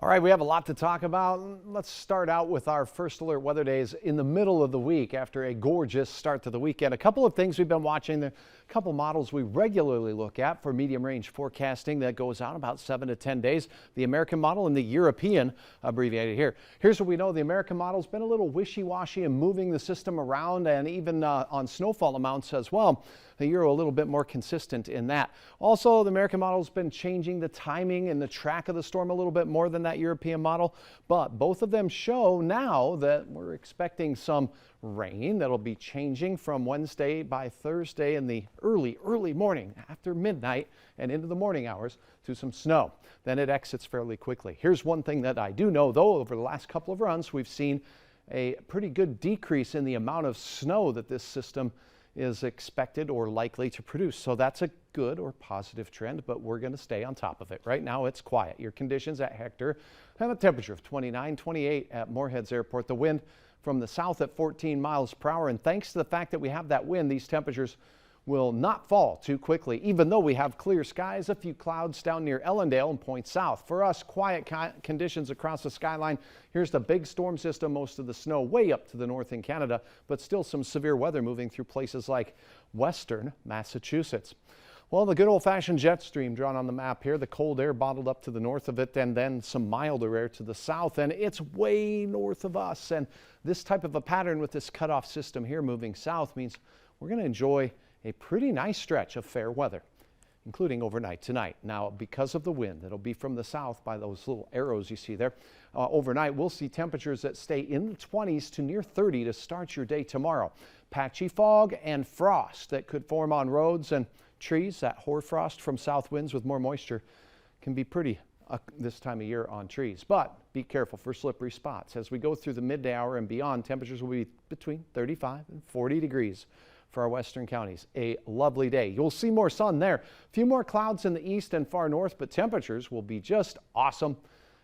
All right, we have a lot to talk about. Let's start out with our first alert weather days in the middle of the week after a gorgeous start to the weekend. A couple of things we've been watching, a couple models we regularly look at for medium range forecasting that goes out about 7 to 10 days. The American model and the European, abbreviated here. Here's what we know. The American model's been a little wishy-washy in moving the system around and even on snowfall amounts as well. The Euro a little bit more consistent in that. Also, the American model's been changing the timing and the track of the storm a little bit more than that European model, but both of them show now that we're expecting some rain that'll be changing from Wednesday by Thursday in the early morning after midnight and into the morning hours to some snow. Then it exits fairly quickly. Here's one thing that I do know though, over the last couple of runs, we've seen a pretty good decrease in the amount of snow that this system is expected or likely to produce. So that's a good or positive trend, but we're going to stay on top of it. Right now it's quiet. Your conditions at Hector have a temperature of 29, 28 at Moorheads Airport. The wind from the south at 14 miles per hour. And thanks to the fact that we have that wind, these temperatures will not fall too quickly, even though we have clear skies, a few clouds down near Ellendale and point south. For us, quiet conditions across the skyline. Here's the big storm system, most of the snow way up to the north in Canada, but still some severe weather moving through places like western Massachusetts. Well, the good old-fashioned jet stream drawn on the map here, the cold air bottled up to the north of it, and then some milder air to the south, and it's way north of us. And this type of a pattern with this cutoff system here moving south means we're going to enjoy a pretty nice stretch of fair weather, including overnight tonight. Now, because of the wind, it'll be from the south by those little arrows you see there. Overnight, we'll see temperatures that stay in the 20s to near 30 to start your day tomorrow. Patchy fog and frost that could form on roads and trees. That hoarfrost from south winds with more moisture can be pretty this time of year on trees. But be careful for slippery spots. As we go through the midday hour and beyond, temperatures will be between 35 and 40 degrees. For our western counties. A lovely day. You'll see more sun there. A few more clouds in the east and far north, but temperatures will be just awesome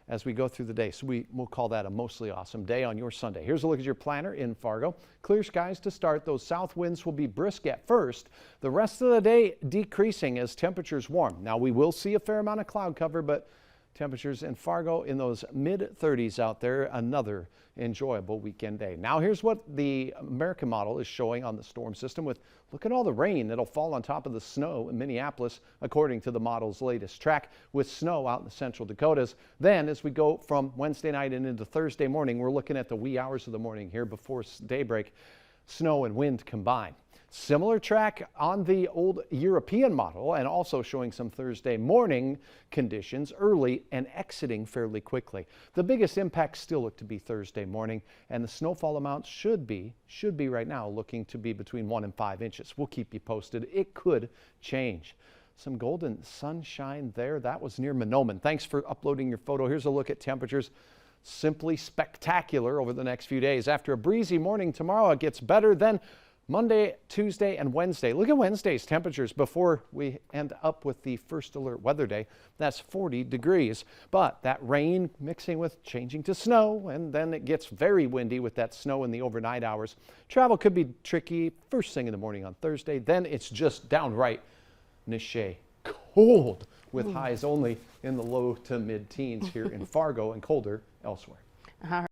as we go through the day. So we'll call that a mostly awesome day on your Sunday. Here's a look at your planner in Fargo. Clear skies to start. Those south winds will be brisk at first. The rest of the day decreasing as temperatures warm. Now we will see a fair amount of cloud cover, but temperatures in Fargo in those mid-30s out there, another enjoyable weekend day. Now here's what the American model is showing on the storm system with, look at all the rain that'll fall on top of the snow in Minneapolis, according to the model's latest track, with snow out in the central Dakotas. Then as we go from Wednesday night and into Thursday morning, we're looking at the wee hours of the morning here before daybreak, snow and wind combined. Similar track on the old European model and also showing some Thursday morning conditions early and exiting fairly quickly. The biggest impacts still look to be Thursday morning, and the snowfall amounts should be right now looking to be between 1 and 5 inches. We'll keep you posted. It could change. Some golden sunshine there. That was near Mahnomen. Thanks for uploading your photo. Here's a look at temperatures. Simply spectacular over the next few days. After a breezy morning tomorrow, it gets better. Then Monday, Tuesday, and Wednesday. Look at Wednesday's temperatures before we end up with the first alert weather day. That's 40 degrees. But that rain mixing with changing to snow, and then it gets very windy with that snow in the overnight hours. Travel could be tricky first thing in the morning on Thursday. Then it's just downright niche cold with highs only in the low to mid-teens here in Fargo and colder elsewhere.